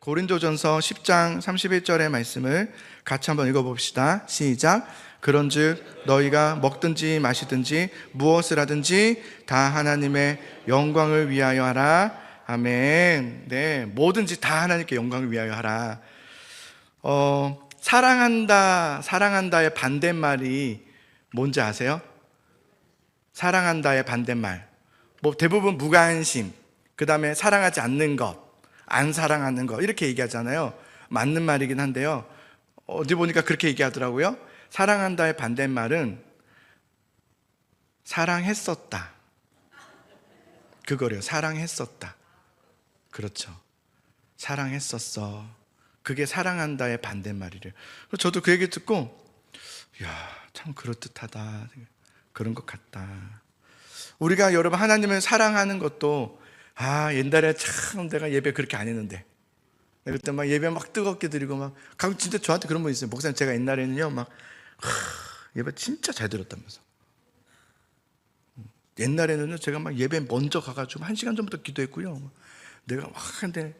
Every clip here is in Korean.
고린도전서 10장 31절의 말씀을 같이 한번 읽어봅시다. 시작. 그런즉 너희가 먹든지 마시든지 무엇을 하든지 다 하나님의 영광을 위하여 하라. 아멘. 네, 뭐든지 다 하나님께 영광을 위하여 하라. 사랑한다의 반대말이 뭔지 아세요? 사랑한다의 반대말. 대부분 무관심, 그 다음에 사랑하지 않는 것, 안 사랑하는 것, 이렇게 얘기하잖아요. 맞는 말이긴 한데요. 어디 보니까 그렇게 얘기하더라고요. 사랑한다의 반대말은 사랑했었다. 그거래요. 사랑했었다. 그렇죠. 사랑했었어. 그게 사랑한다의 반대말이래요. 저도 그 얘기 듣고, 이야, 참 그럴듯하다. 그런 것 같다. 우리가 여러분 하나님을 사랑하는 것도, 옛날에 참 내가 예배 그렇게 안 했는데, 내가 그때 막 예배 막 뜨겁게 드리고 막, 가끔 진짜 저한테 그런 분 있어요. 목사님, 제가 옛날에는요, 예배 진짜 잘 들었다면서. 옛날에는 제가 막 예배 먼저 가가지고 1시간 전부터 기도했고요. 내가 막 근데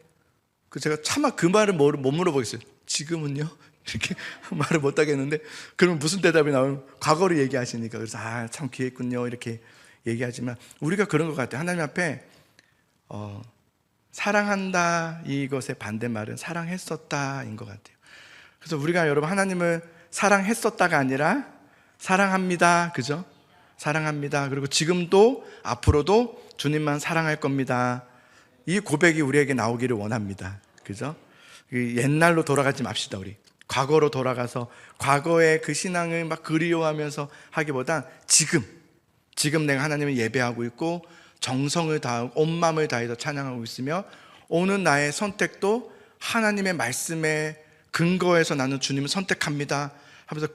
제가 차마 그 말을 못 물어보겠어요. 지금은요? 이렇게 말을 못 하겠는데, 그러면 무슨 대답이 나오면 과거를 얘기하시니까. 그래서 참 귀했군요. 이렇게 얘기하지만 우리가 그런 것 같아요. 하나님 앞에 사랑한다 이것의 반대말은 사랑했었다인 것 같아요. 그래서 우리가 여러분 하나님을 사랑했었다가 아니라 사랑합니다. 그죠? 사랑합니다. 그리고 지금도 앞으로도 주님만 사랑할 겁니다. 이 고백이 우리에게 나오기를 원합니다. 그죠? 옛날로 돌아가지 맙시다. 우리 과거로 돌아가서 과거의 그 신앙을 막 그리워하면서 하기보단 지금 내가 하나님을 예배하고 있고 정성을 다하고 온 마음을 다해서 찬양하고 있으며 오늘 나의 선택도 하나님의 말씀에 근거해서 나는 주님을 선택합니다 하면서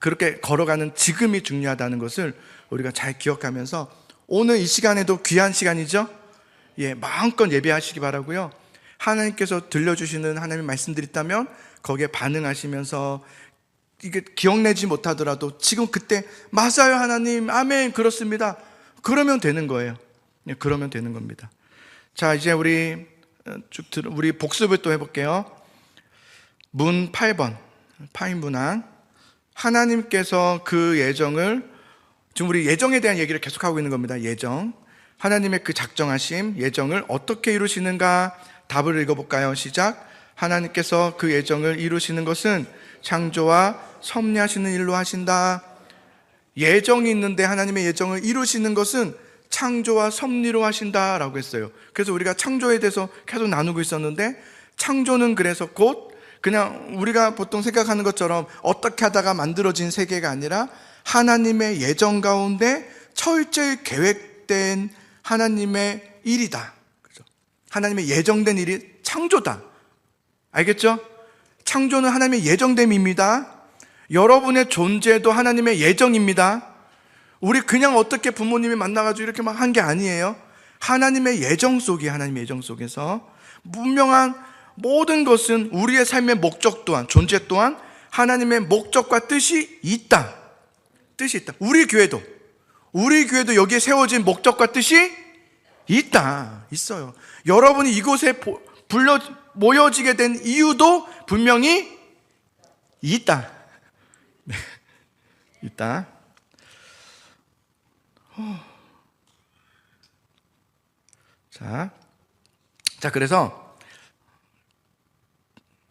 그렇게 걸어가는 지금이 중요하다는 것을 우리가 잘 기억하면서 오늘 이 시간에도 귀한 시간이죠. 마음껏 예배하시기 바라고요. 하나님께서 들려주시는 하나님의 말씀들이 있다면 거기에 반응하시면서 이게 기억내지 못하더라도 지금 그때 맞아요 하나님, 아멘, 그렇습니다. 그러면 되는 거예요. 그러면 되는 겁니다. 자, 이제 우리 복습을 또 해볼게요. 문 8번 파인문항. 하나님께서 그 예정을, 지금 우리 예정에 대한 얘기를 계속하고 있는 겁니다. 예정, 하나님의 그 작정하심, 예정을 어떻게 이루시는가. 답을 읽어볼까요? 시작. 하나님께서 그 예정을 이루시는 것은 창조와 섭리하시는 일로 하신다. 예정이 있는데 하나님의 예정을 이루시는 것은 창조와 섭리로 하신다라고 했어요. 그래서 우리가 창조에 대해서 계속 나누고 있었는데, 창조는 그래서 곧 그냥 우리가 보통 생각하는 것처럼 어떻게 하다가 만들어진 세계가 아니라 하나님의 예정 가운데 철저히 계획된 하나님의 일이다. 그죠? 하나님의 예정된 일이 창조다. 알겠죠? 창조는 하나님의 예정됨입니다. 여러분의 존재도 하나님의 예정입니다. 우리 그냥 어떻게 부모님이 만나가지고 이렇게 막 한 게 아니에요. 하나님의 예정 속에, 하나님의 예정 속에서 분명한 모든 것은 우리의 삶의 목적 또한, 존재 또한 하나님의 목적과 뜻이 있다. 뜻이 있다. 우리 교회도 여기에 세워진 목적과 뜻이 있다. 있어요. 여러분이 이곳에 모여지게 된 이유도 분명히 있다. 네. 있다. 자, 그래서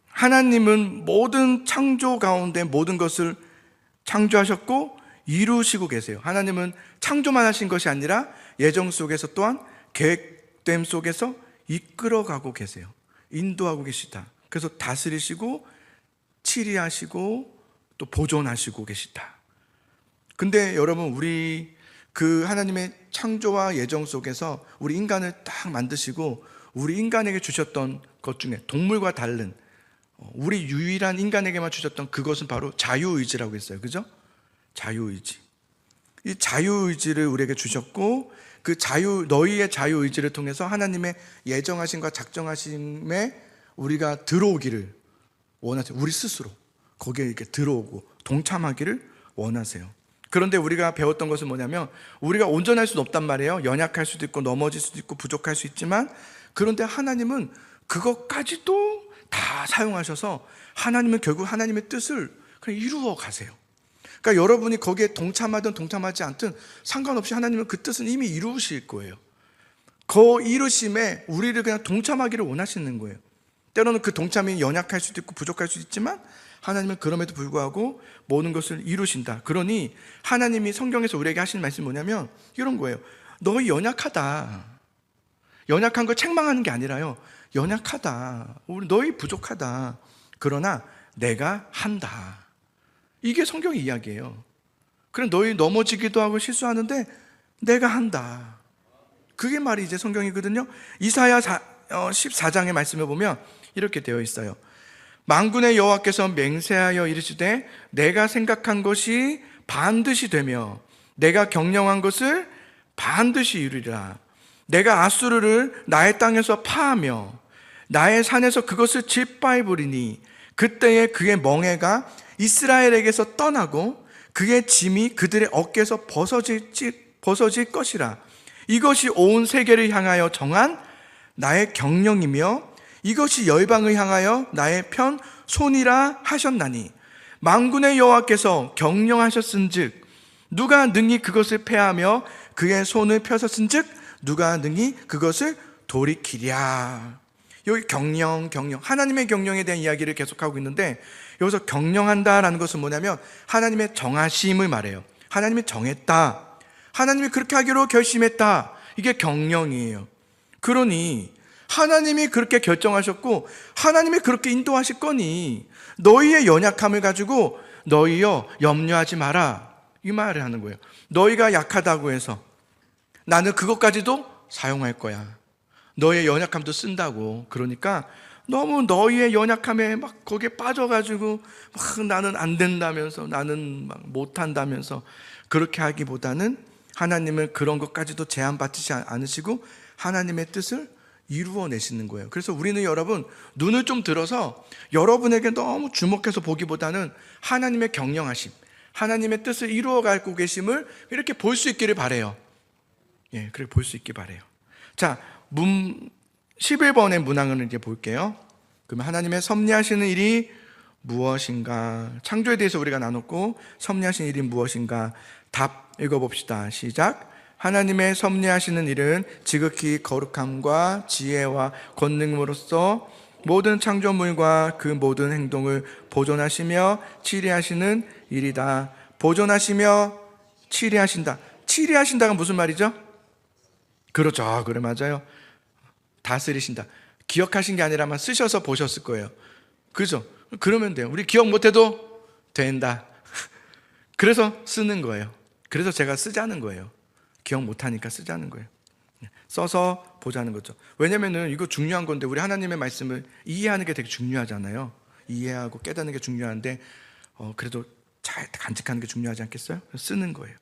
하나님은 모든 창조 가운데 모든 것을 창조하셨고 이루시고 계세요. 하나님은 창조만 하신 것이 아니라 예정 속에서 또한 계획됨 속에서 이끌어가고 계세요. 인도하고 계시다. 그래서 다스리시고 치리하시고 또 보존하시고 계시다. 근데 여러분, 우리 그 하나님의 창조와 예정 속에서 우리 인간을 딱 만드시고 우리 인간에게 주셨던 것 중에 동물과 다른 우리 유일한 인간에게만 주셨던 그것은 바로 자유의지라고 했어요. 그죠? 자유의지. 이 자유의지를 우리에게 주셨고 그 너희의 자유의지를 통해서 하나님의 예정하심과 작정하심에 우리가 들어오기를 원하세요. 우리 스스로 거기에 이렇게 들어오고 동참하기를 원하세요. 그런데 우리가 배웠던 것은 뭐냐면 우리가 온전할 수는 없단 말이에요. 연약할 수도 있고 넘어질 수도 있고 부족할 수 있지만, 그런데 하나님은 그것까지도 다 사용하셔서 하나님은 결국 하나님의 뜻을 그냥 이루어 가세요. 그러니까 여러분이 거기에 동참하든 동참하지 않든 상관없이 하나님은 그 뜻은 이미 이루실 거예요. 그 이루심에 우리를 그냥 동참하기를 원하시는 거예요. 때로는 그 동참이 연약할 수도 있고 부족할 수도 있지만 하나님은 그럼에도 불구하고 모든 것을 이루신다. 그러니 하나님이 성경에서 우리에게 하시는 말씀이 뭐냐면 이런 거예요. 너희 연약하다. 연약한 걸 책망하는 게 아니라요. 연약하다. 우리 너희 부족하다. 그러나 내가 한다. 이게 성경의 이야기예요. 그럼 너희 넘어지기도 하고 실수하는데 내가 한다. 그게 말이 이제 성경이거든요. 이사야 14장의 말씀을 보면 이렇게 되어 있어요. 만군의 여호와께서 맹세하여 이르시되 내가 생각한 것이 반드시 되며 내가 경영한 것을 반드시 이루리라. 내가 아수르를 나의 땅에서 파하며 나의 산에서 그것을 짓밟으리니 그때에 그의 멍에가 이스라엘에게서 떠나고 그의 짐이 그들의 어깨에서 벗어질 것이라. 이것이 온 세계를 향하여 정한 나의 경영이며 이것이 열방을 향하여 나의 편 손이라 하셨나니 만군의 여호와께서 경영하셨은즉 누가 능히 그것을 패하며 그의 손을 펴섰은즉 누가 능히 그것을 돌이키랴. 여기 경영 하나님의 경영에 대한 이야기를 계속하고 있는데 여기서 경영한다라는 것은 뭐냐면 하나님의 정하심을 말해요. 하나님이 정했다. 하나님이 그렇게 하기로 결심했다. 이게 경영이에요. 그러니 하나님이 그렇게 결정하셨고 하나님이 그렇게 인도하실 거니 너희의 연약함을 가지고 너희여 염려하지 마라. 이 말을 하는 거예요. 너희가 약하다고 해서 나는 그것까지도 사용할 거야. 너의 연약함도 쓴다고. 그러니까 너무 너희의 연약함에 막 거기에 빠져가지고 막 나는 안 된다면서 나는 막 못한다면서 그렇게 하기보다는 하나님은 그런 것까지도 제한받지 않으시고 하나님의 뜻을 이루어내시는 거예요. 그래서 우리는 여러분 눈을 좀 들어서 여러분에게 너무 주목해서 보기보다는 하나님의 경영하심, 하나님의 뜻을 이루어가고 계심을 이렇게 볼 수 있기를 바라요. 예, 그렇게 볼 수 있기 바라요. 자, 11번의 문항을 이제 볼게요. 그러면 하나님의 섭리하시는 일이 무엇인가? 창조에 대해서 우리가 나눴고 섭리하시는 일이 무엇인가? 답 읽어봅시다. 시작. 하나님의 섭리하시는 일은 지극히 거룩함과 지혜와 권능으로서 모든 창조물과 그 모든 행동을 보존하시며 치리하시는 일이다. 보존하시며 치리하신다. 치리하신다가 무슨 말이죠? 그렇죠. 그래, 맞아요. 다스리신다. 기억하신 게 아니라만 쓰셔서 보셨을 거예요. 그죠? 그러면 돼요. 우리 기억 못해도 된다. 그래서 쓰는 거예요. 그래서 제가 쓰자는 거예요. 기억 못하니까 쓰자는 거예요. 써서 보자는 거죠. 왜냐면은 이거 중요한 건데 우리 하나님의 말씀을 이해하는 게 되게 중요하잖아요. 이해하고 깨닫는 게 중요한데 그래도 잘 간직하는 게 중요하지 않겠어요? 쓰는 거예요.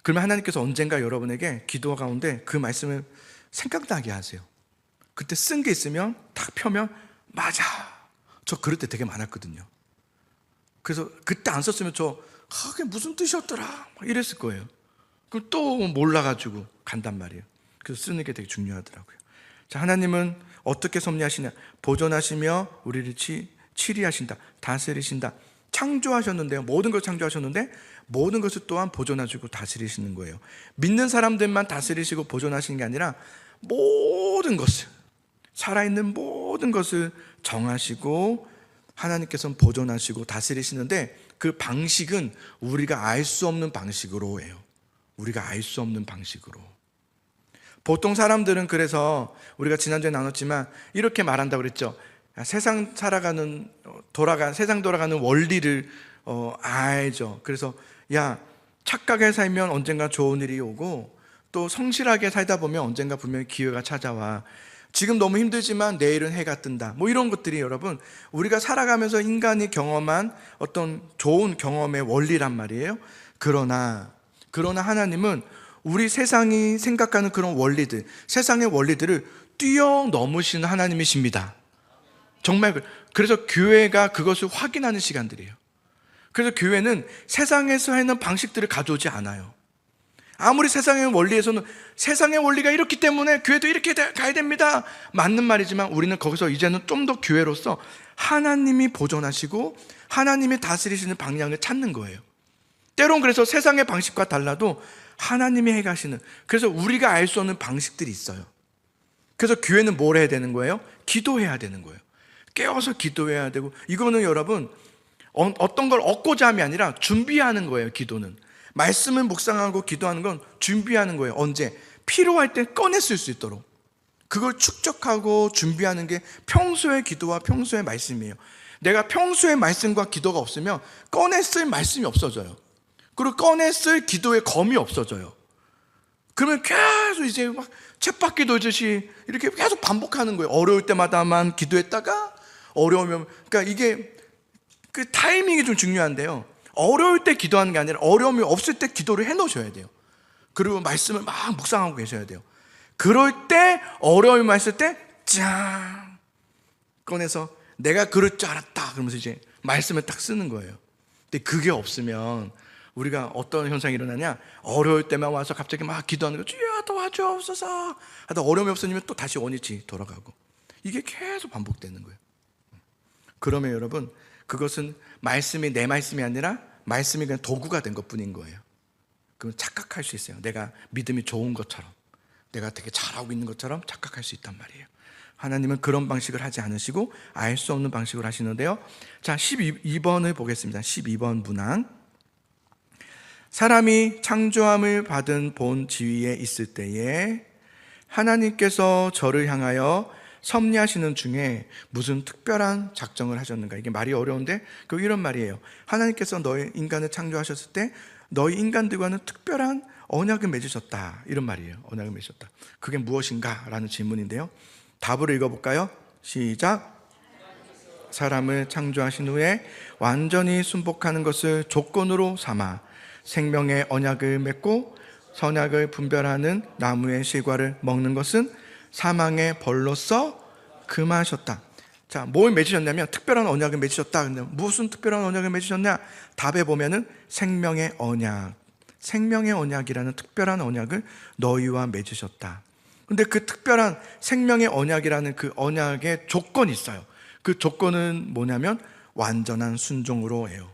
그러면 하나님께서 언젠가 여러분에게 기도 가운데 그 말씀을 생각나게 하세요. 그때 쓴 게 있으면 딱 펴면 맞아. 저 그럴 때 되게 많았거든요. 그래서 그때 안 썼으면 그게 무슨 뜻이었더라 막 이랬을 거예요. 그럼 또 몰라가지고 간단 말이에요. 그래서 쓰는 게 되게 중요하더라고요. 자, 하나님은 어떻게 섭리하시냐? 보존하시며 우리를 치리하신다. 다스리신다. 창조하셨는데요. 모든 걸 창조하셨는데 모든 것을 또한 보존하시고 다스리시는 거예요. 믿는 사람들만 다스리시고 보존하시는 게 아니라 모든 것을, 살아있는 모든 것을 정하시고 하나님께서는 보존하시고 다스리시는데 그 방식은 우리가 알 수 없는 방식으로 해요. 우리가 알 수 없는 방식으로. 보통 사람들은 그래서 우리가 지난주에 나눴지만 이렇게 말한다고 그랬죠. 세상 돌아가는 원리를 알죠. 그래서 야, 착하게 살면 언젠가 좋은 일이 오고 또 성실하게 살다 보면 언젠가 분명히 기회가 찾아와. 지금 너무 힘들지만 내일은 해가 뜬다. 뭐 이런 것들이 여러분 우리가 살아가면서 인간이 경험한 어떤 좋은 경험의 원리란 말이에요. 그러나 하나님은 우리 세상이 생각하는 그런 원리들, 세상의 원리들을 뛰어넘으시는 하나님이십니다. 정말 그래서 교회가 그것을 확인하는 시간들이에요. 그래서 교회는 세상에서 하는 방식들을 가져오지 않아요. 아무리 세상의 원리에서는 세상의 원리가 이렇기 때문에 교회도 이렇게 가야 됩니다, 맞는 말이지만 우리는 거기서 이제는 좀 더 교회로서 하나님이 보존하시고 하나님이 다스리시는 방향을 찾는 거예요. 때론 그래서 세상의 방식과 달라도 하나님이 해가시는, 그래서 우리가 알 수 없는 방식들이 있어요. 그래서 교회는 뭘 해야 되는 거예요? 기도해야 되는 거예요. 깨어서 기도해야 되고, 이거는 여러분 어떤 걸 얻고자 함이 아니라 준비하는 거예요. 기도는, 말씀을 묵상하고 기도하는 건 준비하는 거예요. 언제? 필요할 때 꺼내 쓸 수 있도록 그걸 축적하고 준비하는 게 평소의 기도와 평소의 말씀이에요. 내가 평소의 말씀과 기도가 없으면 꺼내 쓸 말씀이 없어져요. 그리고 꺼내 쓸 기도의 검이 없어져요. 그러면 계속 이제 막 쳇바퀴 돌듯이 이렇게 계속 반복하는 거예요. 어려울 때마다만 기도했다가 어려우면, 그러니까 이게 그 타이밍이 좀 중요한데요, 어려울 때 기도하는 게 아니라 어려움이 없을 때 기도를 해 놓으셔야 돼요. 그리고 말씀을 막 묵상하고 계셔야 돼요. 그럴 때 어려움이 있을 때 짠 꺼내서 내가 그럴 줄 알았다 그러면서 이제 말씀을 딱 쓰는 거예요. 근데 그게 없으면 우리가 어떤 현상이 일어나냐, 어려울 때만 와서 갑자기 막 기도하는 거, 주여 도와주옵소서 하다 어려움이 없어지면 또 다시 원위치 돌아가고, 이게 계속 반복되는 거예요. 그러면 여러분, 그것은 말씀이 내 말씀이 아니라 말씀이 그냥 도구가 된 것뿐인 거예요. 그럼 착각할 수 있어요. 내가 믿음이 좋은 것처럼, 내가 되게 잘하고 있는 것처럼 착각할 수 있단 말이에요. 하나님은 그런 방식을 하지 않으시고 알 수 없는 방식으로 하시는데요. 자, 12번을 보겠습니다. 12번 문항. 사람이 창조함을 받은 본 지위에 있을 때에 하나님께서 저를 향하여 섭리하시는 중에 무슨 특별한 작정을 하셨는가? 이게 말이 어려운데 그 이런 말이에요. 하나님께서 너희 인간을 창조하셨을 때 너희 인간들과는 특별한 언약을 맺으셨다, 이런 말이에요. 언약을 맺으셨다. 그게 무엇인가? 라는 질문인데요. 답을 읽어볼까요? 시작. 사람을 창조하신 후에 완전히 순복하는 것을 조건으로 삼아 생명의 언약을 맺고 선악을 분별하는 나무의 실과를 먹는 것은 사망의 벌로서 금하셨다. 자, 뭘 맺으셨냐면 특별한 언약을 맺으셨다. 근데 무슨 특별한 언약을 맺으셨냐? 답에 보면은 생명의 언약, 생명의 언약이라는 특별한 언약을 너희와 맺으셨다. 근데 그 특별한 생명의 언약이라는 그 언약의 조건이 있어요. 그 조건은 뭐냐면 완전한 순종으로 해요.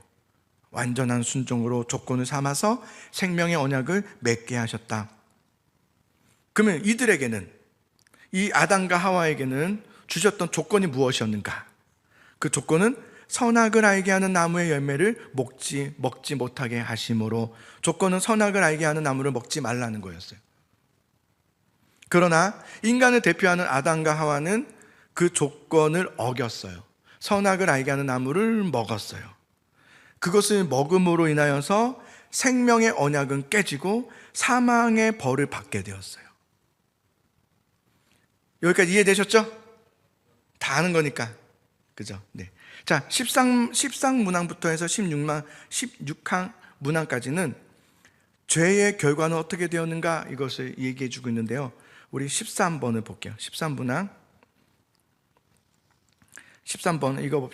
완전한 순종으로 조건을 삼아서 생명의 언약을 맺게 하셨다. 그러면 이들에게는, 이 아담과 하와에게는 주셨던 조건이 무엇이었는가? 그 조건은 선악을 알게 하는 나무의 열매를 먹지 못하게 하심으로, 조건은 선악을 알게 하는 나무를 먹지 말라는 거였어요. 그러나 인간을 대표하는 아담과 하와는 그 조건을 어겼어요. 선악을 알게 하는 나무를 먹었어요. 그것을 먹음으로 인하여서 생명의 언약은 깨지고 사망의 벌을 받게 되었어요. 여기까지 이해되셨죠? 다 아는 거니까. 그죠? 네. 자, 13문항부터 해서 16항 문항까지는 죄의 결과는 어떻게 되었는가, 이것을 얘기해 주고 있는데요. 우리 13번을 볼게요. 13문항 13번 이거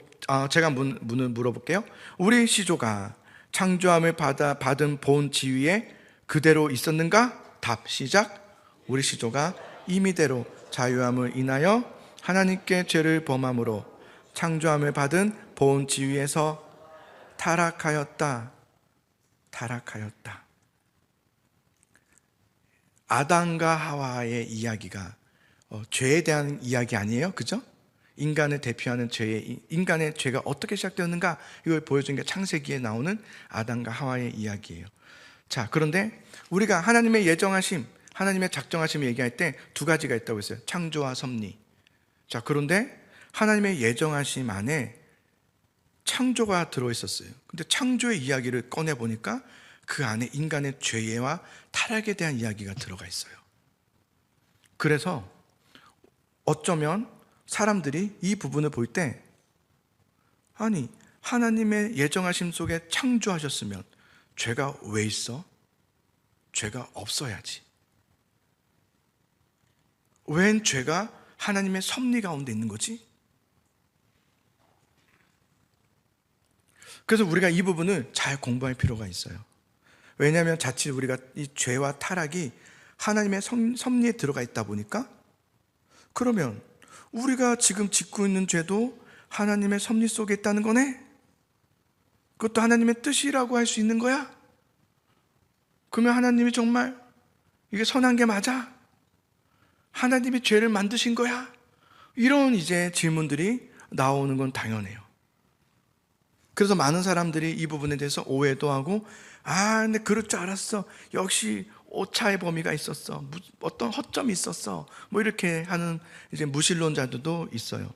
제가 문을 물어볼게요. 우리 시조가 창조함을 받은 본 지위에 그대로 있었는가? 답 시작. 우리 시조가 임의대로 자유함을 인하여 하나님께 죄를 범함으로 창조함을 받은 본 지위에서 타락하였다. 아담과 하와의 이야기가 죄에 대한 이야기 아니에요? 그죠? 인간을 대표하는 인간의 죄가 어떻게 시작되었는가, 이걸 보여준 게 창세기에 나오는 아담과 하와의 이야기예요. 자, 그런데 우리가 하나님의 예정하심, 하나님의 작정하심을 얘기할 때 두 가지가 있다고 했어요. 창조와 섭리. 자, 그런데 하나님의 예정하심 안에 창조가 들어있었어요. 근데 창조의 이야기를 꺼내보니까 그 안에 인간의 죄와 타락에 대한 이야기가 들어가 있어요. 그래서 어쩌면 사람들이 이 부분을 볼 때, 아니, 하나님의 예정하심 속에 창조하셨으면 죄가 왜 있어? 죄가 없어야지. 웬 죄가 하나님의 섭리 가운데 있는 거지? 그래서 우리가 이 부분을 잘 공부할 필요가 있어요. 왜냐하면 자칫 우리가 이 죄와 타락이 하나님의 섭리에 들어가 있다 보니까, 그러면 우리가 지금 짓고 있는 죄도 하나님의 섭리 속에 있다는 거네? 그것도 하나님의 뜻이라고 할 수 있는 거야? 그러면 하나님이 정말 이게 선한 게 맞아? 하나님이 죄를 만드신 거야? 이런 이제 질문들이 나오는 건 당연해요. 그래서 많은 사람들이 이 부분에 대해서 오해도 하고, 근데 그럴 줄 알았어. 역시 오차의 범위가 있었어. 어떤 허점이 있었어. 뭐 이렇게 하는 이제 무신론자들도 있어요.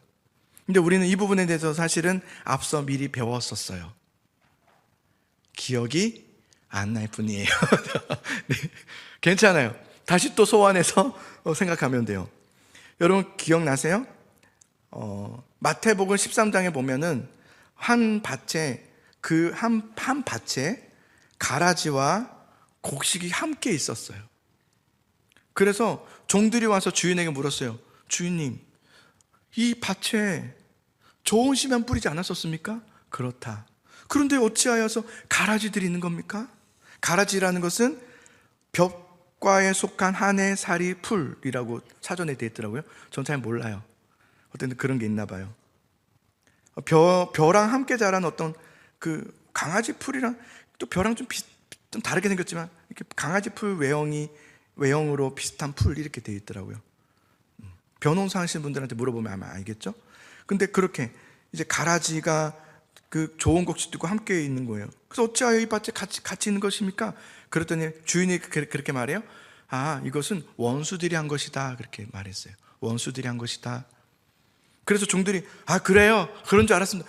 근데 우리는 이 부분에 대해서 사실은 앞서 미리 배웠었어요. 기억이 안 날 뿐이에요. 네, 괜찮아요. 다시 또 소환해서 생각하면 돼요. 여러분 기억나세요? 마태복음 13장에 보면은 한 밭에 한 밭에 가라지와 곡식이 함께 있었어요. 그래서 종들이 와서 주인에게 물었어요. 주인님, 이 밭에 좋은 씨만 뿌리지 않았었습니까? 그렇다. 그런데 어찌하여서 가라지들이 있는 겁니까? 가라지라는 것은 벽과에 속한 한 해 살이 풀이라고 사전에 되어 있더라고요. 전 잘 몰라요. 어떤 그런 게 있나 봐요. 벼랑 함께 자란 어떤 그 강아지 풀이랑 또 벼랑 좀 다르게 생겼지만 이렇게 강아지 풀 외형으로 비슷한 풀 이렇게 되어 있더라고요. 벼농사 하시는 분들한테 물어보면 아마 알겠죠? 근데 그렇게 이제 가라지가 그 좋은 곡식들과 함께 있는 거예요. 그래서 어찌하여 이 밭에 같이 있는 것입니까? 그랬더니 주인이 그렇게 말해요. 이것은 원수들이 한 것이다. 그렇게 말했어요. 원수들이 한 것이다. 그래서 종들이 그래요? 그런 줄 알았습니다.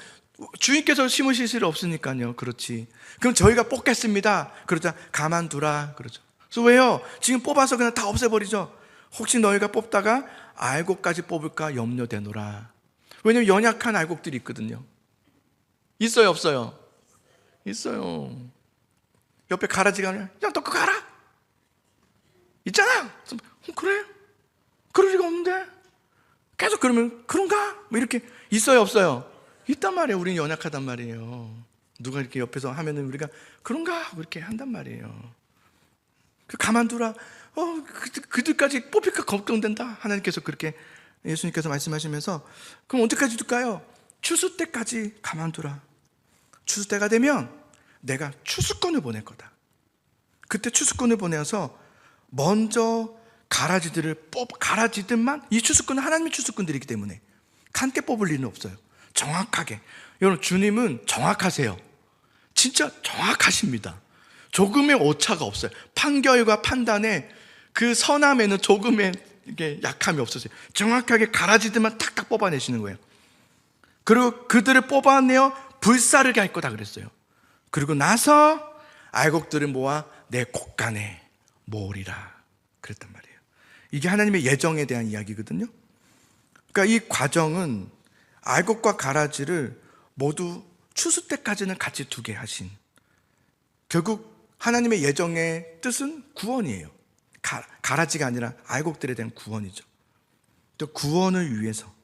주인께서 심으실 수 없으니까요. 그렇지. 그럼 저희가 뽑겠습니다. 그러자 가만두라. 그러죠. 그래서 왜요? 지금 뽑아서 그냥 다 없애버리죠. 혹시 너희가 뽑다가 알곡까지 뽑을까 염려되노라. 왜냐면 연약한 알곡들이 있거든요. 있어요, 없어요? 있어요. 옆에 가라지가 야, 너 그거 가라. 있잖아. 그래? 그럴 리가 없는데. 계속 그러면 그런가? 뭐 이렇게 있어요, 없어요? 있단 말이에요. 우리는 연약하단 말이에요. 누가 이렇게 옆에서 하면은 우리가 그런가? 이렇게 한단 말이에요. 가만두라. 그들까지 뽑힐까 걱정된다. 하나님께서 그렇게 예수님께서 말씀하시면서 그럼 언제까지 둘까요? 추수 때까지 가만두라. 추수 때가 되면 내가 추수꾼을 보낼 거다. 그때 추수꾼을 보내서 먼저 가라지들만, 이 추수꾼은 하나님의 추수꾼들이기 때문에 함께 뽑을 일은 없어요. 정확하게. 여러분 주님은 정확하세요. 진짜 정확하십니다. 조금의 오차가 없어요. 판결과 판단에 그 선함에는 조금의 이게 약함이 없었어요. 정확하게 가라지들만 탁탁 뽑아내시는 거예요. 그리고 그들을 뽑아내어 불사르게 할 거다 그랬어요. 그리고 나서 알곡들을 모아 내 곳간에 모으리라 그랬단 말이에요. 이게 하나님의 예정에 대한 이야기거든요. 그러니까 이 과정은 알곡과 가라지를 모두 추수 때까지는 같이 두게 하신, 결국 하나님의 예정의 뜻은 구원이에요. 가라지가 아니라 알곡들에 대한 구원이죠. 또 구원을 위해서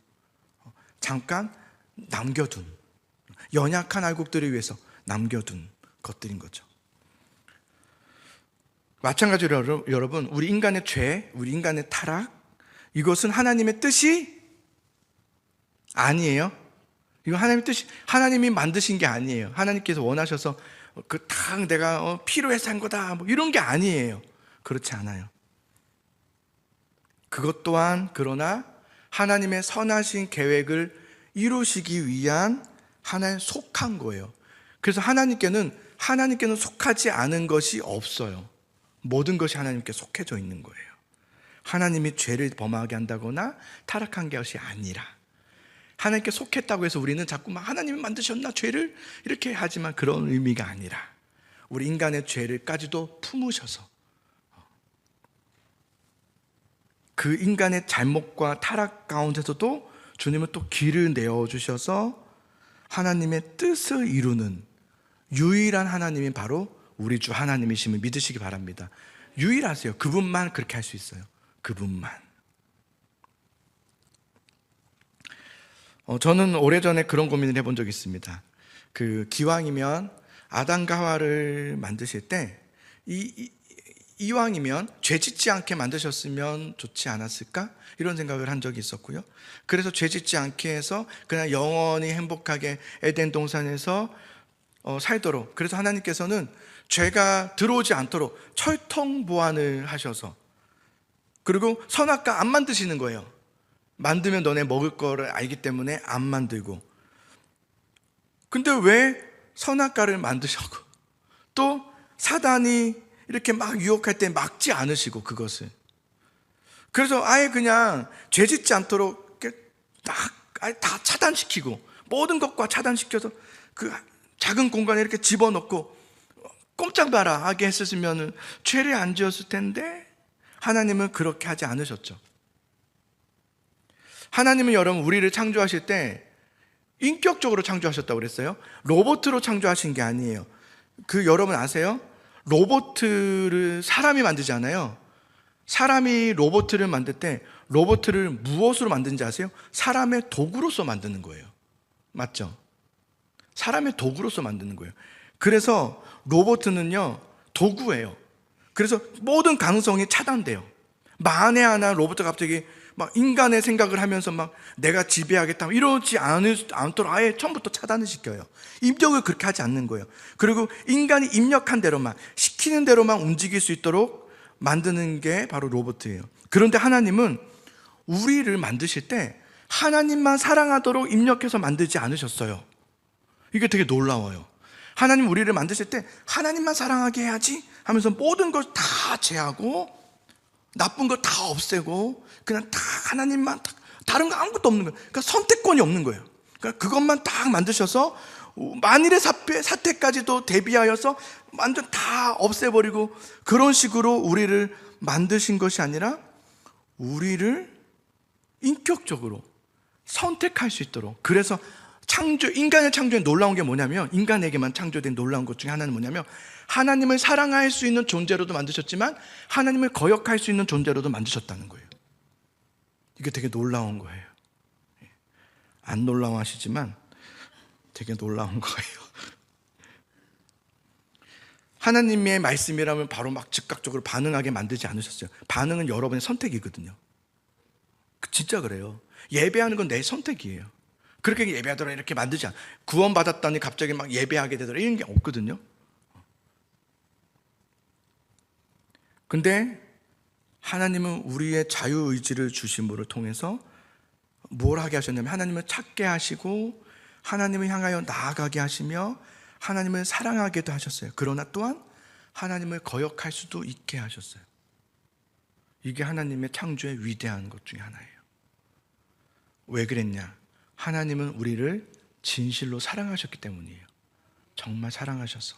잠깐 남겨둔, 연약한 알곡들을 위해서 남겨둔 것들인 거죠. 마찬가지로 여러분, 우리 인간의 죄, 우리 인간의 타락, 이것은 하나님의 뜻이 아니에요. 이거 하나님의 뜻이, 하나님이 만드신 게 아니에요. 하나님께서 원하셔서 내가 필요해서 한 거다 뭐 이런 게 아니에요. 그렇지 않아요. 그것 또한 그러나 하나님의 선하신 계획을 이루시기 위한 하나의 속한 거예요. 그래서 하나님께는 속하지 않은 것이 없어요. 모든 것이 하나님께 속해져 있는 거예요. 하나님이 죄를 범하게 한다거나 타락한 것이 아니라, 하나님께 속했다고 해서 우리는 자꾸 막 하나님이 만드셨나 죄를 이렇게 하지만 그런 의미가 아니라 우리 인간의 죄를까지도 품으셔서 그 인간의 잘못과 타락 가운데서도 주님은 또 길을 내어주셔서 하나님의 뜻을 이루는 유일한 하나님이 바로 우리 주 하나님이심을 믿으시기 바랍니다. 유일하세요. 그분만 그렇게 할 수 있어요. 그분만. 저는 오래전에 그런 고민을 해본 적이 있습니다. 기왕이면 아담과 하와를 만드실 때 이왕이면 죄 짓지 않게 만드셨으면 좋지 않았을까? 이런 생각을 한 적이 있었고요. 그래서 죄 짓지 않게 해서 그냥 영원히 행복하게 에덴 동산에서 살도록, 그래서 하나님께서는 죄가 들어오지 않도록 철통 보완을 하셔서, 그리고 선악과 안 만드시는 거예요. 만들면 너네 먹을 거를 알기 때문에 안 만들고. 근데 왜 선악과를 만드셨고 또 사단이 이렇게 막 유혹할 때 막지 않으시고 그것을, 그래서 아예 그냥 죄 짓지 않도록 이렇게 아예 다 차단시키고, 모든 것과 차단시켜서 그 작은 공간에 이렇게 집어넣고 꼼짝 마라 하게 했으면 죄를 안 지었을 텐데, 하나님은 그렇게 하지 않으셨죠. 하나님은 여러분 우리를 창조하실 때 인격적으로 창조하셨다고 그랬어요. 로봇으로 창조하신 게 아니에요. 여러분 아세요? 로봇을 사람이 만들지 않아요. 사람이 로봇을 만들 때 로봇을 무엇으로 만드는지 아세요? 사람의 도구로서 만드는 거예요. 맞죠? 사람의 도구로서 만드는 거예요. 그래서 로봇은요 도구예요. 그래서 모든 가능성이 차단돼요. 만에 하나 로봇이 갑자기 막 인간의 생각을 하면서 막 내가 지배하겠다 이러지 않도록 아예 처음부터 차단을 시켜요. 입력을 그렇게 하지 않는 거예요. 그리고 인간이 입력한 대로만, 시키는 대로만 움직일 수 있도록 만드는 게 바로 로봇이에요. 그런데 하나님은 우리를 만드실 때 하나님만 사랑하도록 입력해서 만들지 않으셨어요. 이게 되게 놀라워요. 하나님 우리를 만드실 때 하나님만 사랑하게 해야지 하면서 모든 걸 다 제하고 나쁜 거 다 없애고 그냥 다 하나님만, 다른 거 아무것도 없는 거예요. 그러니까 선택권이 없는 거예요. 그러니까 그것만 딱 만드셔서 만일의 사태까지도 대비하여서 완전 다 없애버리고, 그런 식으로 우리를 만드신 것이 아니라 우리를 인격적으로 선택할 수 있도록. 그래서 인간의 창조에 놀라운 게 뭐냐면, 인간에게만 창조된 놀라운 것 중에 하나는 뭐냐면, 하나님을 사랑할 수 있는 존재로도 만드셨지만 하나님을 거역할 수 있는 존재로도 만드셨다는 거예요. 이게 되게 놀라운 거예요. 안 놀라워하시지만 되게 놀라운 거예요. 하나님의 말씀이라면 바로 막 즉각적으로 반응하게 만들지 않으셨어요. 반응은 여러분의 선택이거든요. 진짜 그래요. 예배하는 건 내 선택이에요. 그렇게 예배하더라 이렇게 만들지 않아. 구원받았더니 갑자기 막 예배하게 되더라 이런 게 없거든요. 근데 하나님은 우리의 자유의지를 주심으로 통해서 뭘 하게 하셨냐면, 하나님을 찾게 하시고 하나님을 향하여 나아가게 하시며 하나님을 사랑하게도 하셨어요. 그러나 또한 하나님을 거역할 수도 있게 하셨어요. 이게 하나님의 창조의 위대한 것 중에 하나예요. 왜 그랬냐? 하나님은 우리를 진실로 사랑하셨기 때문이에요. 정말 사랑하셔서.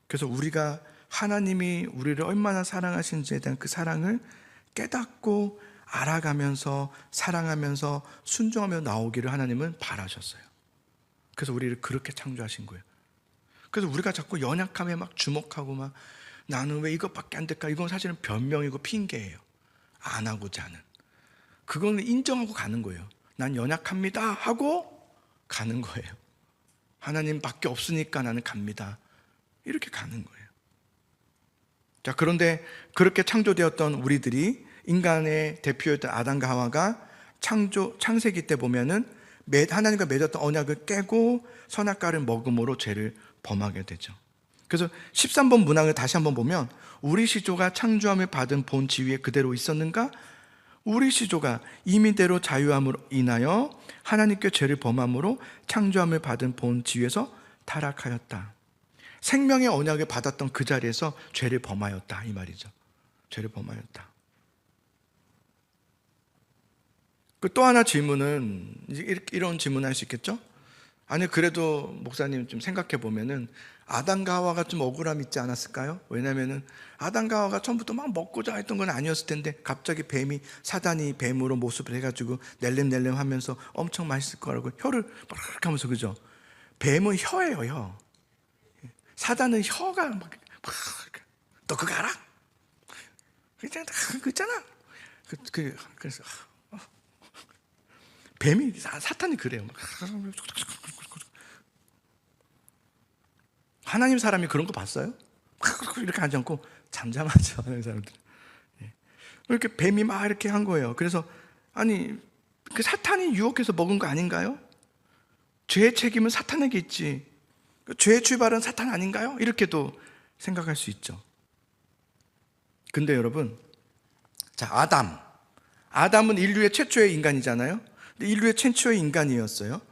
그래서 우리가 하나님이 우리를 얼마나 사랑하신지에 대한 그 사랑을 깨닫고 알아가면서 사랑하면서 순종하며 나오기를 하나님은 바라셨어요. 그래서 우리를 그렇게 창조하신 거예요. 그래서 우리가 자꾸 연약함에 막 주목하고 막 나는 왜 이것밖에 안 될까? 이건 사실은 변명이고 핑계예요. 안 하고자 하는. 그건 인정하고 가는 거예요. 난 연약합니다 하고 가는 거예요. 하나님밖에 없으니까 나는 갑니다. 이렇게 가는 거예요. 자, 그런데 그렇게 창조되었던 우리들이, 인간의 대표였던 아담과 하와가 창세기 때 보면은 하나님과 맺었던 언약을 깨고 선악과를 먹음으로 죄를 범하게 되죠. 그래서 13번 문항을 다시 한번 보면, 우리 시조가 창조함을 받은 본 지위에 그대로 있었는가? 우리 시조가 이미대로 자유함으로 인하여 하나님께 죄를 범함으로 창조함을 받은 본 지위에서 타락하였다. 생명의 언약을 받았던 그 자리에서 죄를 범하였다 이 말이죠. 죄를 범하였다. 또 하나 질문은 이런 질문을 할 수 있겠죠? 아니 그래도 목사님 좀 생각해 보면은 아담과 하와가 좀 억울함이 있지 않았을까요? 왜냐면은 아담과 하와가 처음부터 막 먹고자 했던 건 아니었을 텐데 갑자기 사단이 뱀으로 모습을 해가지고 낼름낼름 하면서 엄청 맛있을 거라고 혀를 막 하면서, 그죠? 뱀은 혀예요, 혀. 사단은 혀가 막 너 그거 알아? 그거 있잖아. 그래서 뱀이, 사탄이 그래요. 하나님 사람이 그런 거 봤어요? 이렇게 하지 않고 잠잠하죠, 하나님 사람들. 이렇게 뱀이 막 이렇게 한 거예요. 그래서 아니, 그 사탄이 유혹해서 먹은 거 아닌가요? 죄의 책임은 사탄에게 있지. 죄의 출발은 사탄 아닌가요? 이렇게도 생각할 수 있죠. 근데 여러분, 자, 아담은 인류의 최초의 인간이잖아요. 근데 인류의 최초의 인간이었어요.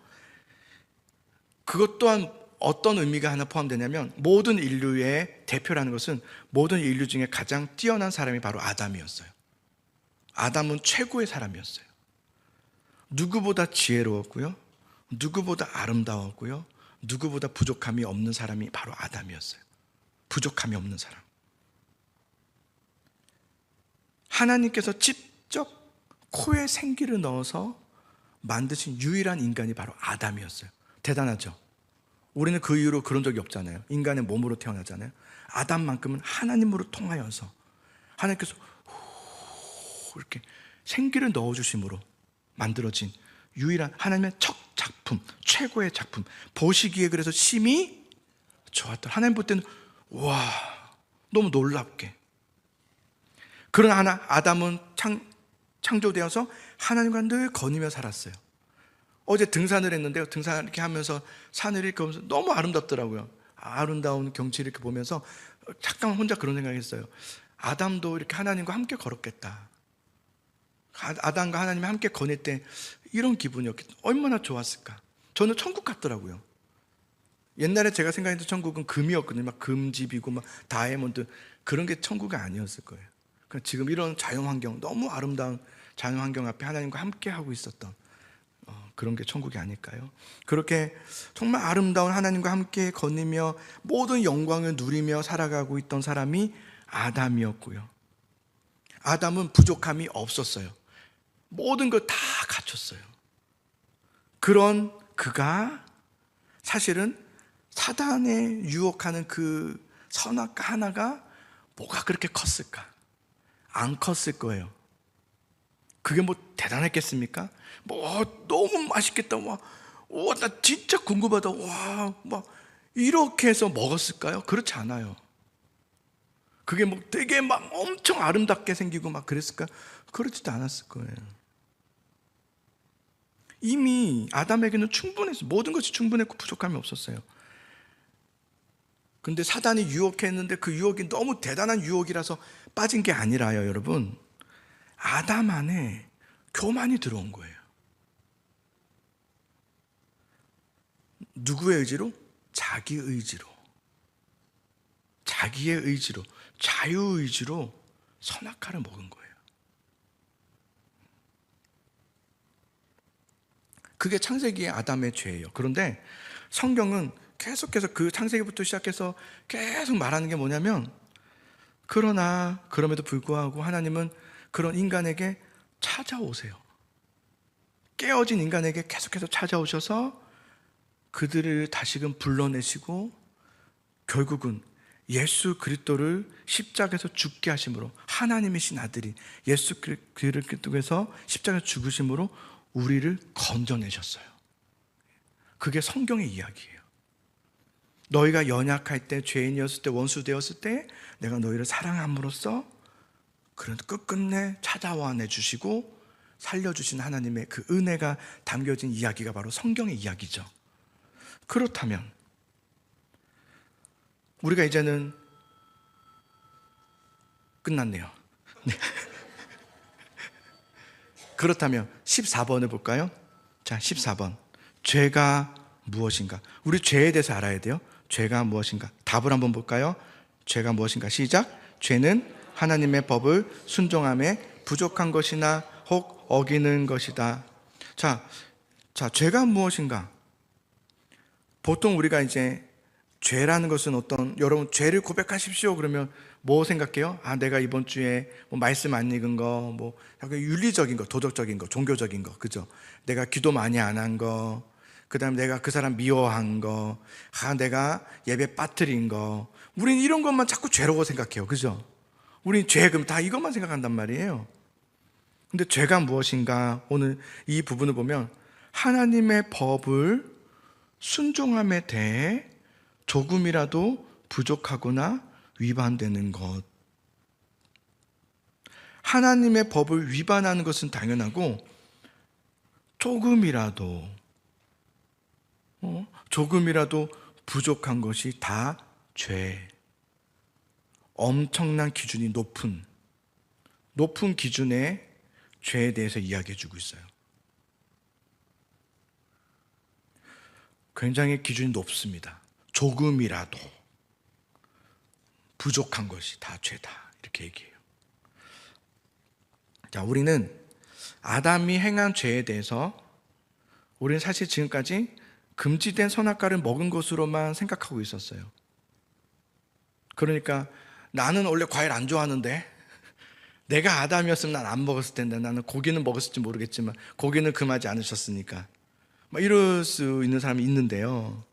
그것 또한 어떤 의미가 하나 포함되냐면, 모든 인류의 대표라는 것은 모든 인류 중에 가장 뛰어난 사람이 바로 아담이었어요. 아담은 최고의 사람이었어요. 누구보다 지혜로웠고요, 누구보다 아름다웠고요, 누구보다 부족함이 없는 사람이 바로 아담이었어요. 부족함이 없는 사람. 하나님께서 직접 코에 생기를 넣어서 만드신 유일한 인간이 바로 아담이었어요. 대단하죠? 우리는 그 이후로 그런 적이 없잖아요. 인간의 몸으로 태어나잖아요. 아담만큼은 하나님으로 통하여서 하나님께서 이렇게 생기를 넣어주심으로 만들어진 유일한 하나님의 첫 작품, 최고의 작품. 보시기에 그래서 심히 좋았던, 하나님 볼 때는 와, 너무 놀랍게. 그러나 아담은 창조되어서 하나님과 늘 거니며 살았어요. 어제 등산을 했는데요, 등산 이렇게 하면서 산을 이렇게 보면서 너무 아름답더라고요. 아름다운 경치를 이렇게 보면서 잠깐 혼자 그런 생각을 했어요. 아담도 이렇게 하나님과 함께 걸었겠다. 아담과 하나님이 함께 거닐 때 이런 기분이었겠다. 얼마나 좋았을까. 저는 천국 같더라고요. 옛날에 제가 생각했던 천국은 금이었거든요. 막 금집이고 막 다이아몬드, 그런 게 천국이 아니었을 거예요. 그러니까 지금 이런 자연환경, 너무 아름다운 자연환경 앞에 하나님과 함께 하고 있었던 그런 게 천국이 아닐까요? 그렇게 정말 아름다운 하나님과 함께 거니며 모든 영광을 누리며 살아가고 있던 사람이 아담이었고요. 아담은 부족함이 없었어요. 모든 걸 다 갖췄어요. 그런 그가 사실은 사단에 유혹하는 그 선악과 하나가 뭐가 그렇게 컸을까? 안 컸을 거예요. 그게 뭐 대단했겠습니까? 뭐 너무 맛있겠다. 와, 나 진짜 궁금하다. 와, 막 이렇게 해서 먹었을까요? 그렇지 않아요. 그게 뭐 되게 막 엄청 아름답게 생기고 막 그랬을까? 그렇지도 않았을 거예요. 이미 아담에게는 충분했어요. 모든 것이 충분했고 부족함이 없었어요. 근데 사단이 유혹했는데 그 유혹이 너무 대단한 유혹이라서 빠진 게 아니라요, 여러분. 아담 안에 교만이 들어온 거예요. 누구의 의지로? 자기 의지로. 자기의 의지로, 자유의지로 선악과를 먹은 거예요. 그게 창세기의 아담의 죄예요. 그런데 성경은 계속해서 그 창세기부터 시작해서 계속 말하는 게 뭐냐면, 그러나 그럼에도 불구하고 하나님은 그런 인간에게 찾아오세요. 깨어진 인간에게 계속해서 찾아오셔서 그들을 다시금 불러내시고 결국은 예수 그리스도를 십자가에서 죽게 하심으로, 하나님이신 아들이 예수 그리스도께서 십자가에서 죽으심으로 우리를 건져내셨어요. 그게 성경의 이야기예요. 너희가 연약할 때, 죄인이었을 때, 원수 되었을 때 내가 너희를 사랑함으로써 그런 끝끝내 찾아와 내주시고 살려주신 하나님의 그 은혜가 담겨진 이야기가 바로 성경의 이야기죠. 그렇다면 우리가 이제는 끝났네요. 네. 그렇다면 14번을 볼까요? 자, 14번. 죄가 무엇인가? 우리 죄에 대해서 알아야 돼요. 죄가 무엇인가? 답을 한번 볼까요? 죄가 무엇인가? 시작. 죄는 하나님의 법을 순종함에 부족한 것이나 혹 어기는 것이다. 자, 죄가 무엇인가? 보통 우리가 이제 죄라는 것은 여러분 죄를 고백하십시오 그러면 뭐 생각해요? 내가 이번 주에 뭐 말씀 안 읽은 거, 뭐 약간 윤리적인 거, 도덕적인 거, 종교적인 거, 그죠? 내가 기도 많이 안 한 거, 그 다음에 내가 그 사람 미워한 거, 내가 예배 빠뜨린 거, 우린 이런 것만 자꾸 죄라고 생각해요, 그죠? 우린 죄, 그럼 다 이것만 생각한단 말이에요. 근데 죄가 무엇인가? 오늘 이 부분을 보면 하나님의 법을 순종함에 대해 조금이라도 부족하거나 위반되는 것. 하나님의 법을 위반하는 것은 당연하고 조금이라도 부족한 것이 다 죄. 엄청난 기준이 높은 기준의 죄에 대해서 이야기해 주고 있어요. 굉장히 기준이 높습니다. 조금이라도 부족한 것이 다 죄다, 이렇게 얘기해요. 자, 우리는 아담이 행한 죄에 대해서 우리는 사실 지금까지 금지된 선악과를 먹은 것으로만 생각하고 있었어요. 그러니까 나는 원래 과일 안 좋아하는데 내가 아담이었으면 난 안 먹었을 텐데, 나는 고기는 먹었을지 모르겠지만 고기는 금하지 않으셨으니까, 막 이럴 수 있는 사람이 있는데요.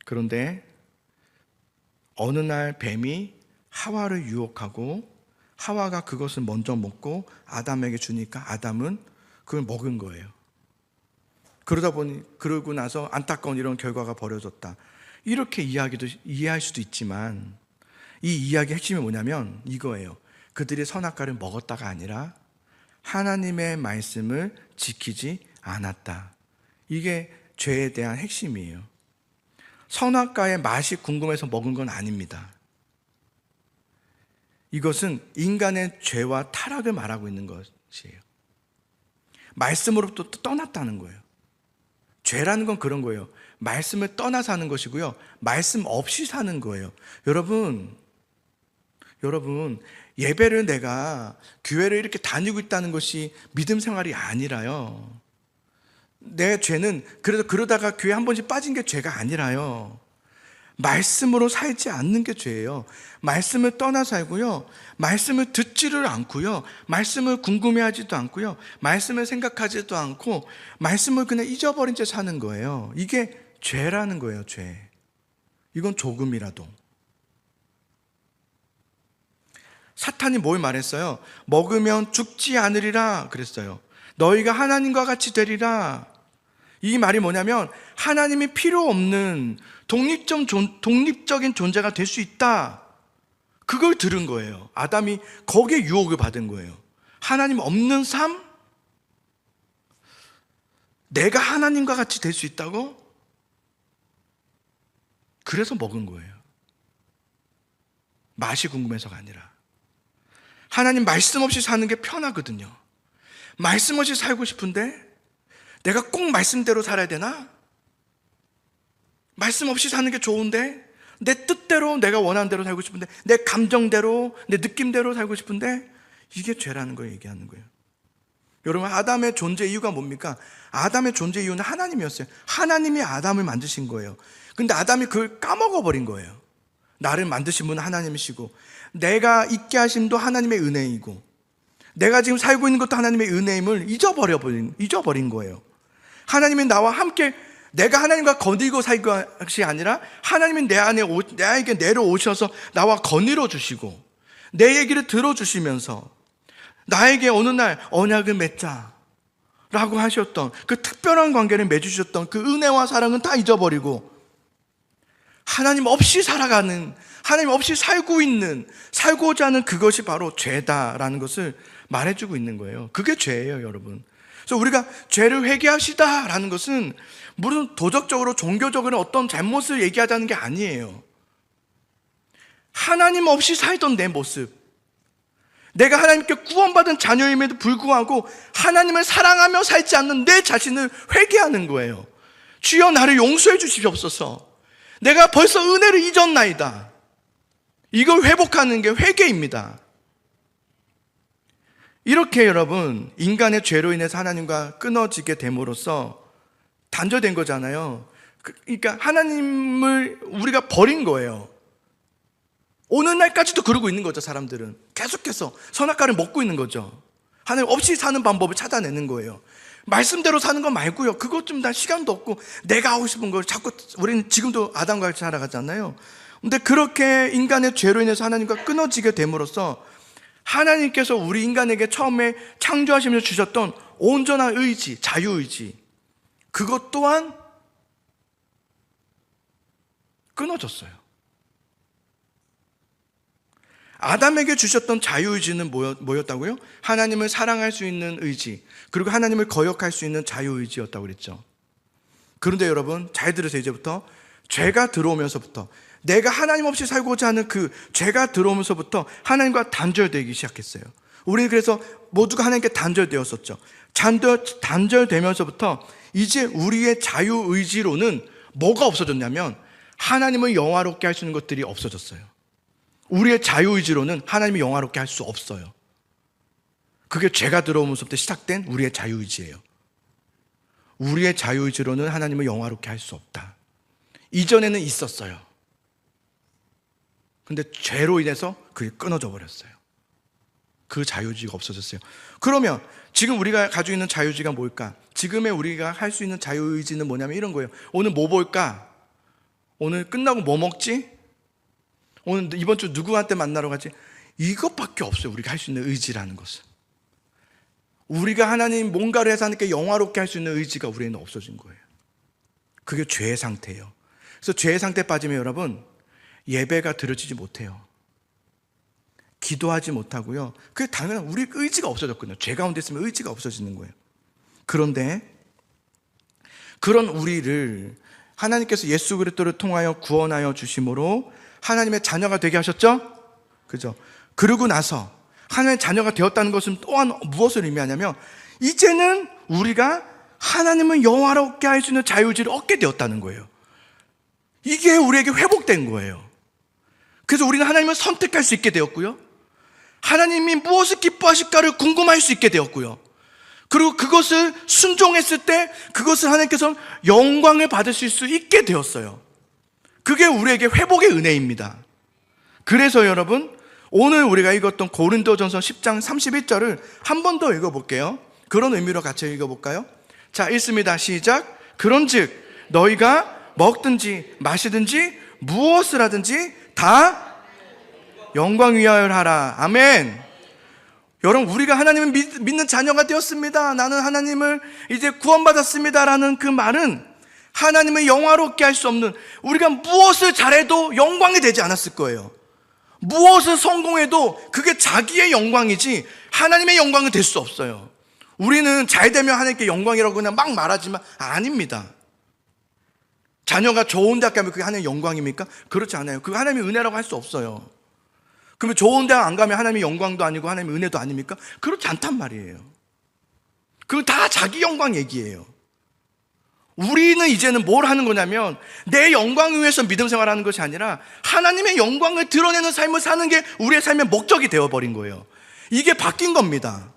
그런데 어느 날 뱀이 하와를 유혹하고 하와가 그것을 먼저 먹고 아담에게 주니까 아담은 그걸 먹은 거예요. 그러고 나서 안타까운 이런 결과가 벌어졌다, 이렇게 이해할 수도 있지만, 이 이야기의 핵심이 뭐냐면 이거예요. 그들이 선악과를 먹었다가 아니라 하나님의 말씀을 지키지 않았다. 이게 죄에 대한 핵심이에요. 선악과의 맛이 궁금해서 먹은 건 아닙니다. 이것은 인간의 죄와 타락을 말하고 있는 것이에요. 말씀으로부터 떠났다는 거예요. 죄라는 건 그런 거예요. 말씀을 떠나 사는 것이고요, 말씀 없이 사는 거예요. 여러분, 예배를 내가 교회를 이렇게 다니고 있다는 것이 믿음 생활이 아니라요. 내 죄는 그러다가 교회 한 번씩 빠진 게 죄가 아니라요. 말씀으로 살지 않는 게 죄예요. 말씀을 떠나 살고요, 말씀을 듣지를 않고요, 말씀을 궁금해하지도 않고요, 말씀을 생각하지도 않고 말씀을 그냥 잊어버린 채 사는 거예요. 이게 죄라는 거예요. 죄. 이건 조금이라도. 사탄이 뭘 말했어요? 먹으면 죽지 않으리라 그랬어요. 너희가 하나님과 같이 되리라. 이 말이 뭐냐면 하나님이 필요 없는 독립적인 존재가 될 수 있다, 그걸 들은 거예요. 아담이 거기에 유혹을 받은 거예요. 하나님 없는 삶? 내가 하나님과 같이 될 수 있다고? 그래서 먹은 거예요. 맛이 궁금해서가 아니라. 하나님 말씀 없이 사는 게 편하거든요. 말씀 없이 살고 싶은데 내가 꼭 말씀대로 살아야 되나? 말씀 없이 사는 게 좋은데, 내 뜻대로 내가 원하는 대로 살고 싶은데, 내 감정대로, 내 느낌대로 살고 싶은데, 이게 죄라는 걸 얘기하는 거예요. 여러분, 아담의 존재 이유가 뭡니까? 아담의 존재 이유는 하나님이었어요. 하나님이 아담을 만드신 거예요. 근데 아담이 그걸 까먹어버린 거예요. 나를 만드신 분은 하나님이시고, 내가 있게 하심도 하나님의 은혜이고, 내가 지금 살고 있는 것도 하나님의 은혜임을 잊어버린 거예요. 하나님이 나와 함께, 내가 하나님과 거닐고 살 것이 아니라 하나님이 나에게 내려오셔서 나와 거닐어 주시고 내 얘기를 들어주시면서 나에게 어느 날 언약을 맺자 라고 하셨던 그 특별한 관계를 맺으셨던 그 은혜와 사랑은 다 잊어버리고 하나님 없이 살아가는, 하나님 없이 살고자 하는 그것이 바로 죄다라는 것을 말해주고 있는 거예요. 그게 죄예요, 여러분. 그래서 우리가 죄를 회개하시다라는 것은 물론 도덕적으로 종교적으로 어떤 잘못을 얘기하자는 게 아니에요. 하나님 없이 살던 내 모습, 내가 하나님께 구원받은 자녀임에도 불구하고 하나님을 사랑하며 살지 않는 내 자신을 회개하는 거예요. 주여 나를 용서해 주시옵소서. 내가 벌써 은혜를 잊었나이다. 이걸 회복하는 게 회개입니다. 이렇게 여러분, 인간의 죄로 인해서 하나님과 끊어지게 됨으로써 단절된 거잖아요. 그러니까 하나님을 우리가 버린 거예요. 오는 날까지도 그러고 있는 거죠. 사람들은 계속해서 선악과를 먹고 있는 거죠. 하나님 없이 사는 방법을 찾아내는 거예요. 말씀대로 사는 거 말고요, 그것 좀 다 시간도 없고 내가 하고 싶은 걸 자꾸, 우리는 지금도 아담과 같이 살아가잖아요. 근데 그렇게 인간의 죄로 인해서 하나님과 끊어지게 됨으로써 하나님께서 우리 인간에게 처음에 창조하시면서 주셨던 온전한 의지, 자유의지, 그것 또한 끊어졌어요. 아담에게 주셨던 자유의지는 뭐였다고요? 하나님을 사랑할 수 있는 의지, 그리고 하나님을 거역할 수 있는 자유의지였다고 그랬죠. 그런데 여러분 잘 들으세요. 이제부터 죄가 들어오면서부터, 내가 하나님 없이 살고자 하는 그 죄가 들어오면서부터 하나님과 단절되기 시작했어요. 우리는 그래서 모두가 하나님께 단절되었었죠. 단절되면서부터 이제 우리의 자유의지로는 뭐가 없어졌냐면 하나님을 영화롭게 할 수 있는 것들이 없어졌어요. 우리의 자유의지로는 하나님을 영화롭게 할 수 없어요. 그게 죄가 들어오면서부터 시작된 우리의 자유의지예요. 우리의 자유의지로는 하나님을 영화롭게 할 수 없다. 이전에는 있었어요. 근데 죄로 인해서 그게 끊어져 버렸어요. 그 자유의지가 없어졌어요. 그러면 지금 우리가 가지고 있는 자유의지가 뭘까? 지금의 우리가 할 수 있는 자유의지는 뭐냐면 이런 거예요. 오늘 뭐 볼까? 오늘 끝나고 뭐 먹지? 오늘 이번 주 누구한테 만나러 가지? 이것밖에 없어요. 우리가 할 수 있는 의지라는 것은. 우리가 하나님 뭔가를 해서 하나님께 영화롭게 할 수 있는 의지가 우리에는 없어진 거예요. 그게 죄의 상태예요. 그래서 죄의 상태에 빠지면 여러분 예배가 드려지지 못해요. 기도하지 못하고요. 그게 당연한 우리 의지가 없어졌거든요. 죄 가운데 있으면 의지가 없어지는 거예요. 그런데 그런 우리를 하나님께서 예수 그리스도를 통하여 구원하여 주심으로 하나님의 자녀가 되게 하셨죠? 그죠? 그러고 나서 하나님의 자녀가 되었다는 것은 또한 무엇을 의미하냐면 이제는 우리가 하나님을 영화롭게 할 수 있는 자유의지를 얻게 되었다는 거예요. 이게 우리에게 회복된 거예요. 그래서 우리는 하나님을 선택할 수 있게 되었고요. 하나님이 무엇을 기뻐하실까를 궁금할 수 있게 되었고요. 그리고 그것을 순종했을 때 그것을 하나님께서 영광을 받으실 수 있게 되었어요. 그게 우리에게 회복의 은혜입니다. 그래서 여러분 오늘 우리가 읽었던 고린도전서 10장 31절을 한 번 더 읽어볼게요. 그런 의미로 같이 읽어볼까요? 자, 읽습니다. 시작. 그런즉 너희가 먹든지 마시든지 무엇을 하든지 다 영광 위하여 하라. 아멘. 여러분 우리가 하나님을 믿는 자녀가 되었습니다. 나는 하나님을 이제 구원받았습니다 라는 그 말은 하나님을 영화롭게 할 수 없는, 우리가 무엇을 잘해도 영광이 되지 않았을 거예요. 무엇을 성공해도 그게 자기의 영광이지 하나님의 영광은 될 수 없어요. 우리는 잘 되면 하나님께 영광이라고 그냥 막 말하지만 아닙니다. 자녀가 좋은 대학 가면 그게 하나님의 영광입니까? 그렇지 않아요. 그거 하나님의 은혜라고 할 수 없어요. 그러면 좋은 대학 안 가면 하나님의 영광도 아니고 하나님의 은혜도 아닙니까? 그렇지 않단 말이에요. 그거 다 자기 영광 얘기예요. 우리는 이제는 뭘 하는 거냐면 내 영광을 위해서 믿음 생활하는 것이 아니라 하나님의 영광을 드러내는 삶을 사는 게 우리의 삶의 목적이 되어버린 거예요. 이게 바뀐 겁니다.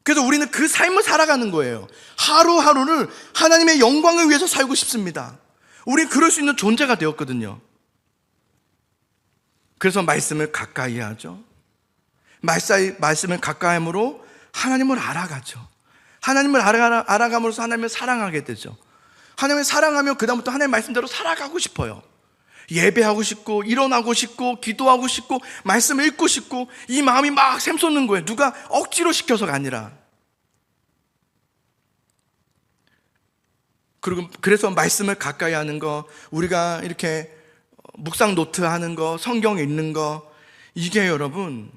그래서 우리는 그 삶을 살아가는 거예요. 하루하루를 하나님의 영광을 위해서 살고 싶습니다. 우리는 그럴 수 있는 존재가 되었거든요. 그래서 말씀을 가까이 하죠. 말씀을 가까이 함으로 하나님을 알아가죠. 하나님을 알아감으로써 하나님을 사랑하게 되죠. 하나님을 사랑하면 그다음부터 하나님의 말씀대로 살아가고 싶어요. 예배하고 싶고 일어나고 싶고 기도하고 싶고 말씀을 읽고 싶고 이 마음이 막 샘솟는 거예요. 누가 억지로 시켜서가 아니라. 그리고 그래서 말씀을 가까이 하는 거, 우리가 이렇게 묵상 노트 하는 거, 성경 읽는 거, 이게 여러분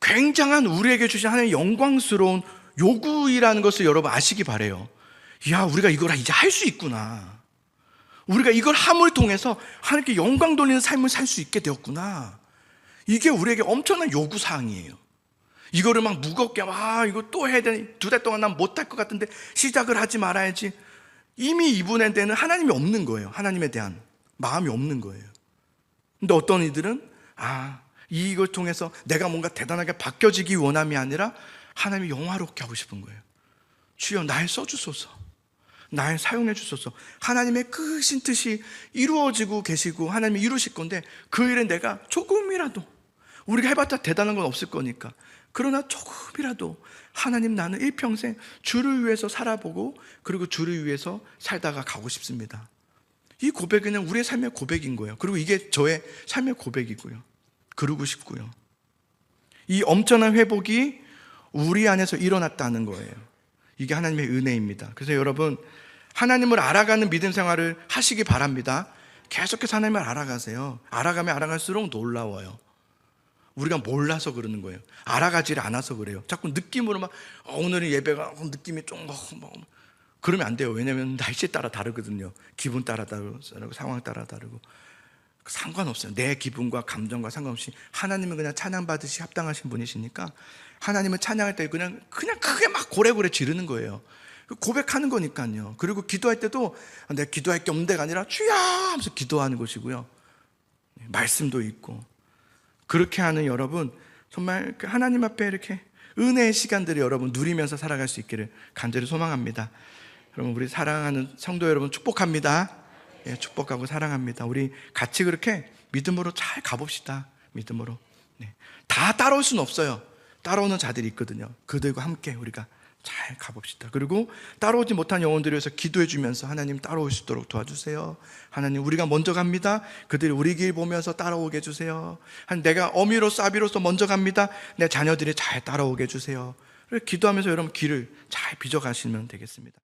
굉장한 우리에게 주신 하나님의 영광스러운 요구이라는 것을 여러분 아시기 바라요. 야, 우리가 이걸 이제 할 수 있구나. 우리가 이걸 함을 통해서 하나님께 영광 돌리는 삶을 살 수 있게 되었구나. 이게 우리에게 엄청난 요구사항이에요. 이거를 막 무겁게 이거 또 해야 되니 2달 동안 난 못할 것 같은데 시작을 하지 말아야지. 이미 이분에 대한 하나님이 없는 거예요. 하나님에 대한 마음이 없는 거예요. 근데 어떤 이들은 이걸 통해서 내가 뭔가 대단하게 바뀌어지기 원함이 아니라 하나님이 영화롭게 하고 싶은 거예요. 주여 날 써주소서, 날 사용해 주소서. 하나님의 크신 뜻이 이루어지고 계시고 하나님이 이루실 건데 그 일에 내가 조금이라도, 우리가 해봤자 대단한 건 없을 거니까, 그러나 조금이라도 하나님, 나는 일평생 주를 위해서 살아보고 그리고 주를 위해서 살다가 가고 싶습니다. 이 고백은 우리의 삶의 고백인 거예요. 그리고 이게 저의 삶의 고백이고요. 그러고 싶고요. 이 엄청난 회복이 우리 안에서 일어났다는 거예요. 이게 하나님의 은혜입니다. 그래서 여러분 하나님을 알아가는 믿음 생활을 하시기 바랍니다. 계속해서 하나님을 알아가세요. 알아가면 알아갈수록 놀라워요. 우리가 몰라서 그러는 거예요. 알아가지를 않아서 그래요. 자꾸 느낌으로 막 오늘은 예배가 느낌이 좀 그러면 안 돼요. 왜냐하면 날씨에 따라 다르거든요. 기분 따라 다르고 상황 따라 다르고 상관없어요. 내 기분과 감정과 상관없이 하나님은 그냥 찬양 받으시 합당하신 분이시니까 하나님은 찬양할 때 그냥 크게 막 고래고래 지르는 거예요. 고백하는 거니까요. 그리고 기도할 때도 내가 기도할 게 없는 데가 아니라 주야 하면서 기도하는 것이고요. 말씀도 있고 그렇게 하는 여러분 정말 하나님 앞에 이렇게 은혜의 시간들을 여러분 누리면서 살아갈 수 있기를 간절히 소망합니다. 여러분 우리 사랑하는 성도 여러분 축복합니다. 예, 축복하고 사랑합니다. 우리 같이 그렇게 믿음으로 잘 가봅시다. 믿음으로. 네. 다 따라올 수는 없어요. 따라오는 자들이 있거든요. 그들과 함께 우리가 잘 가봅시다. 그리고 따라오지 못한 영혼들을 위해서 기도해 주면서 하나님 따라올 수 있도록 도와주세요. 하나님 우리가 먼저 갑니다. 그들이 우리 길 보면서 따라오게 해주세요. 내가 어미로서 아비로서 먼저 갑니다. 내 자녀들이 잘 따라오게 해주세요. 기도하면서 여러분 길을 잘 빚어가시면 되겠습니다.